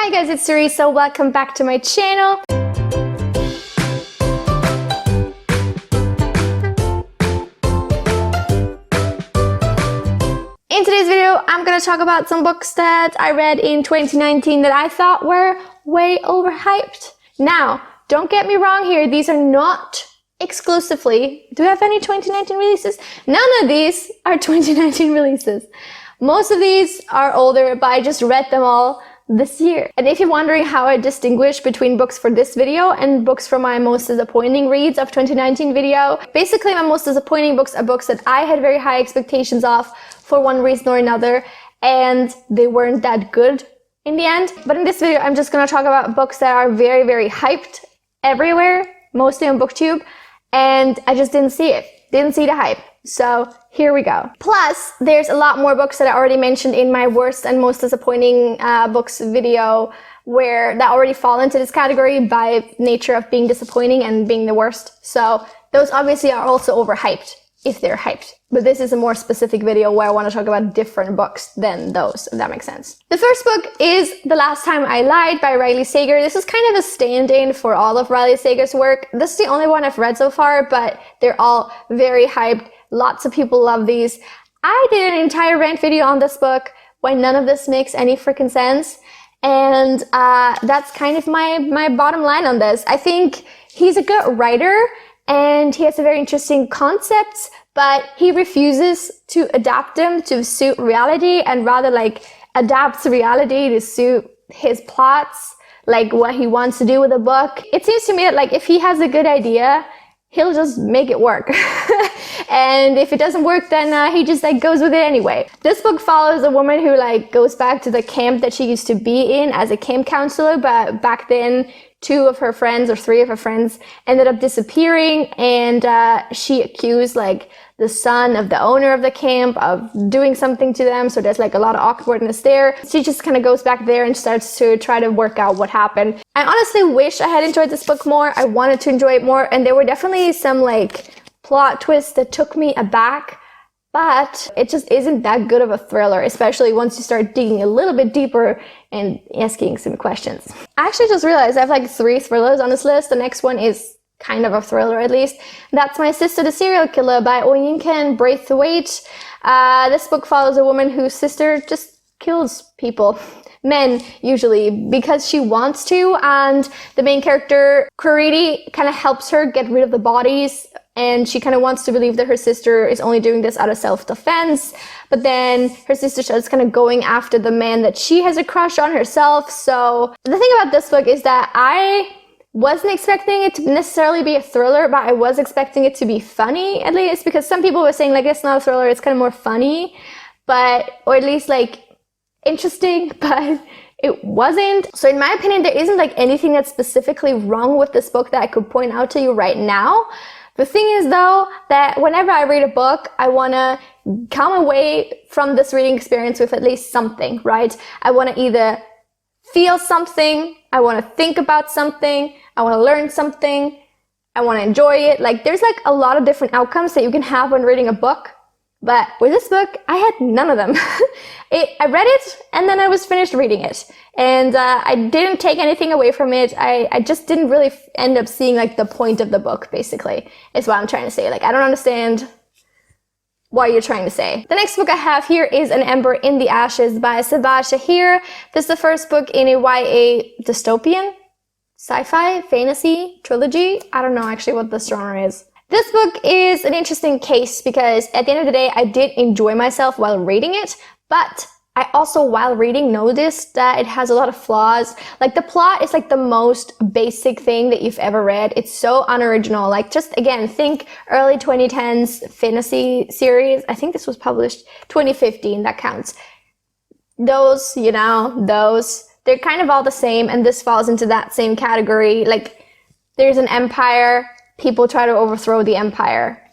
Hi guys, it's Teresa. Welcome back to my channel. In today's video, I'm gonna talk about some books that I read in 2019 that I thought were way overhyped. Now, don't get me wrong here, these are not exclusively, do we have any 2019 releases? None of these are 2019 releases. Most of these are older, but I just read them all this year. And if you're wondering how I distinguish between books for this video and books for my most disappointing reads of 2019 video, basically my most disappointing books are books that I had very high expectations of for one reason or another, and they weren't that good in the end. But in this video, I'm just gonna talk about books that are very, very hyped everywhere, mostly on BookTube, and I just didn't see it. Didn't see the hype. So here we go. Plus, there's a lot more books that I already mentioned in my worst and most disappointing books video where that already fall into this category by nature of being disappointing and being the worst. So those obviously are also overhyped if they're hyped. But this is a more specific video where I want to talk about different books than those, if that makes sense. The first book is The Last Time I Lied by Riley Sager. This is kind of a stand-in for all of Riley Sager's work. This is the only one I've read so far, but they're all very hyped. Lots of people love these. I did an entire rant video on this book why none of this makes any freaking sense. And that's kind of my bottom line on this. I think he's a good writer and he has a very interesting concepts, but he refuses to adapt them to suit reality and rather like adapts reality to suit his plots, like what he wants to do with the book. It seems to me that like if he has a good idea, he'll just make it work. And if it doesn't work, then he just like goes with it anyway. This book follows a woman who like goes back to the camp that she used to be in as a camp counselor, but back then 2 of her friends or 3 of her friends ended up disappearing, and she accused like the son of the owner of the camp of doing something to them. So there's like a lot of awkwardness there. She just kind of goes back there and starts to try to work out what happened. I honestly wish I had enjoyed this book more. I wanted to enjoy it more, and there were definitely some like plot twists that took me aback, but it just isn't that good of a thriller, especially once you start digging a little bit deeper and asking some questions. I actually just realized I have like 3 thrillers on this list. The next one is kind of a thriller, at least. That's My Sister the Serial Killer by Oyinkan Braithwaite. This book follows a woman whose sister just kills people. Men, usually, because she wants to, and the main character, Kuriti, kind of helps her get rid of the bodies, and she kind of wants to believe that her sister is only doing this out of self-defense, but then her sister starts kind of going after the man that she has a crush on herself. So the thing about this book is that I wasn't expecting it to necessarily be a thriller, but I was expecting it to be funny, at least, because some people were saying like it's not a thriller, it's kind of more funny, but, or at least like interesting, but it wasn't. So in my opinion, there isn't like anything that's specifically wrong with this book that I could point out to you right now. The thing is though, that whenever I read a book, I want to come away from this reading experience with at least something, right? I want to either feel something, I want to think about something, I want to learn something, I want to enjoy it. Like there's like a lot of different outcomes that you can have when reading a book. But with this book, I had none of them. I read it and then I was finished reading it. And I didn't take anything away from it. I just didn't really end up seeing like the point of the book, basically, is what I'm trying to say. Like, I don't understand what you're trying to say. The next book I have here is An Ember in the Ashes by Sabah Shahir. This is the first book in a YA dystopian, sci-fi, fantasy trilogy. I don't know actually what this genre is. This book is an interesting case because at the end of the day, I did enjoy myself while reading it, but I also, while reading, noticed that it has a lot of flaws. Like the plot is like the most basic thing that you've ever read. It's so unoriginal. Like just again, think early 2010s fantasy series. I think this was published 2015, that counts. Those, you know, they're kind of all the same, and this falls into that same category. Like there's an empire, people try to overthrow the empire.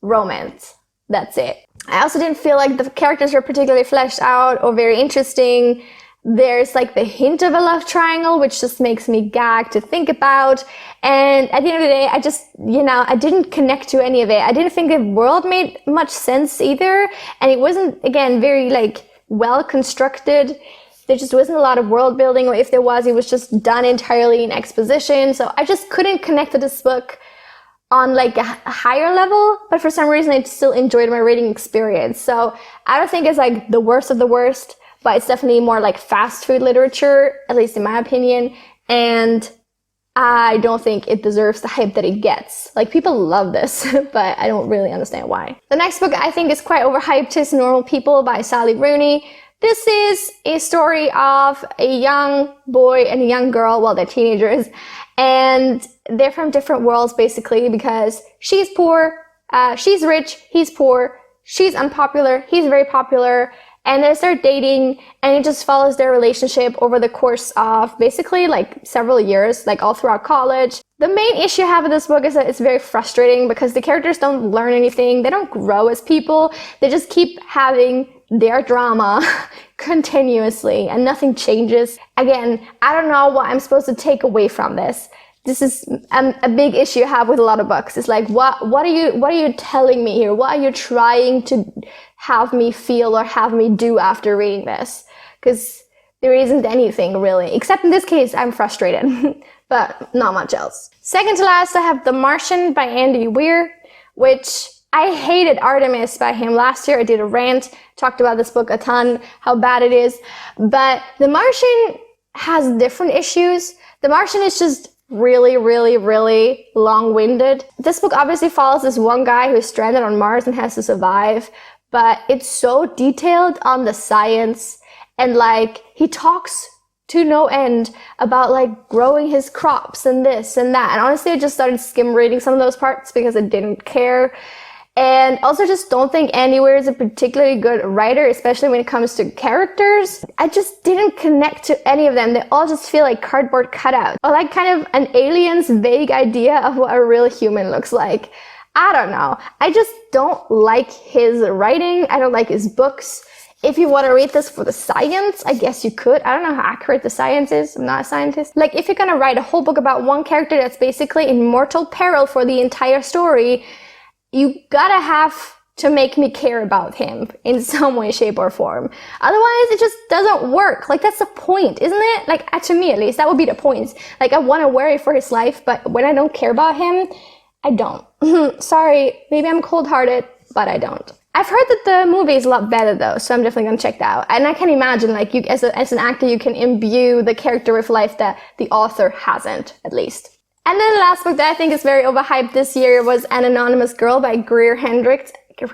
Romance. That's it. I also didn't feel like the characters were particularly fleshed out or very interesting. There's like the hint of a love triangle, which just makes me gag to think about. And at the end of the day, I just, I didn't connect to any of it. I didn't think the world made much sense either. And it wasn't, again, very like well constructed. there just wasn't a lot of world building, or if there was, it was just done entirely in exposition. So I just couldn't connect with this book on like a higher level, but for some reason I still enjoyed my reading experience. So I don't think it's like the worst of the worst, but it's definitely more like fast food literature, at least in my opinion. And I don't think it deserves the hype that it gets. Like, people love this, but I don't really understand why. The next book I think is quite overhyped is Normal People by Sally Rooney. This is a story of a young boy and a young girl, well, they're teenagers, and they're from different worlds basically, because she's poor, she's rich, he's poor, she's unpopular, he's very popular, and they start dating, and it just follows their relationship over the course of basically like several years, like all throughout college. The main issue I have with this book is that it's very frustrating because the characters don't learn anything, they don't grow as people, they just keep having their drama continuously and nothing changes. Again, I don't know what I'm supposed to take away from this. This is a big issue I have with a lot of books. It's like, what are you telling me here? What are you trying to have me feel or have me do after reading this? Because there isn't anything really, except in this case, I'm frustrated, but not much else. Second to last, I have The Martian by Andy Weir, which I hated Artemis by him last year. I did a rant, talked about this book a ton, how bad it is, but The Martian has different issues. The Martian is just really long-winded. This book obviously follows this one guy who's stranded on Mars and has to survive, but it's so detailed on the science, and like he talks to no end about like growing his crops and this and that. And honestly, I just started skim reading some of those parts because I didn't care. And also just don't think Andy Weir is a particularly good writer, especially when it comes to characters. I just didn't connect to any of them. They all just feel like cardboard cutouts, or like kind of an alien's vague idea of what a real human looks like. I don't know. I just don't like his writing. I don't like his books. If you want to read this for the science, I guess you could. I don't know how accurate the science is. I'm not a scientist. Like, if you're gonna write a whole book about one character that's basically in mortal peril for the entire story, you gotta have to make me care about him in some way, shape, or form. Otherwise, it just doesn't work. Like, that's the point, isn't it? Like, to me at least, that would be the point. Like, I want to worry for his life, but when I don't care about him, I don't. Sorry, maybe I'm cold-hearted, but I don't. I've heard that the movie is a lot better though, so I'm definitely gonna check that out. And I can imagine, like, you as an actor, you can imbue the character with life that the author hasn't, at least. And then the last book that I think is very overhyped this year was An Anonymous Girl by Greer Hendricks and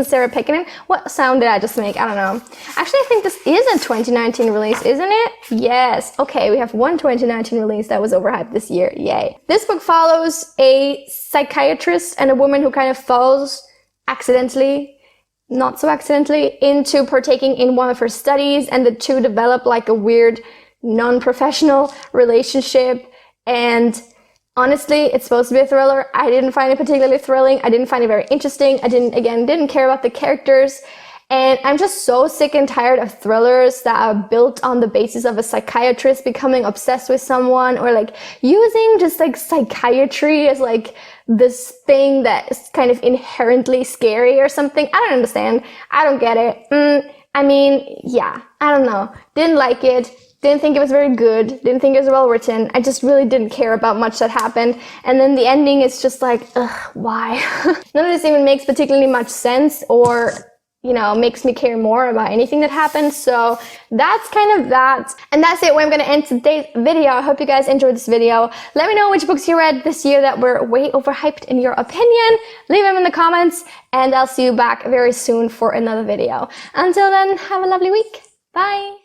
Sarah Pekkanen. What sound did I just make? I don't know. Actually, I think this is a 2019 release, isn't it? Yes. Okay, we have one 2019 release that was overhyped this year. Yay. This book follows a psychiatrist and a woman who kind of falls accidentally, not so accidentally, into partaking in one of her studies, and the two develop like a weird non-professional relationship. And honestly, it's supposed to be a thriller. I didn't find it particularly thrilling. I didn't find it very interesting. I didn't care about the characters. And I'm just so sick and tired of thrillers that are built on the basis of a psychiatrist becoming obsessed with someone, or like using just like psychiatry as like this thing that is kind of inherently scary or something. I don't understand. I don't get it. I mean, yeah, I don't know. Didn't like it. Didn't think it was very good. Didn't think it was well written. I just really didn't care about much that happened. And then the ending is just like, ugh, why? None of this even makes particularly much sense, or, you know, makes me care more about anything that happens. So that's kind of that. And that's it. Where I'm going to end today's video. I hope you guys enjoyed this video. Let me know which books you read this year that were way overhyped in your opinion. Leave them in the comments, and I'll see you back very soon for another video. Until then, have a lovely week. Bye.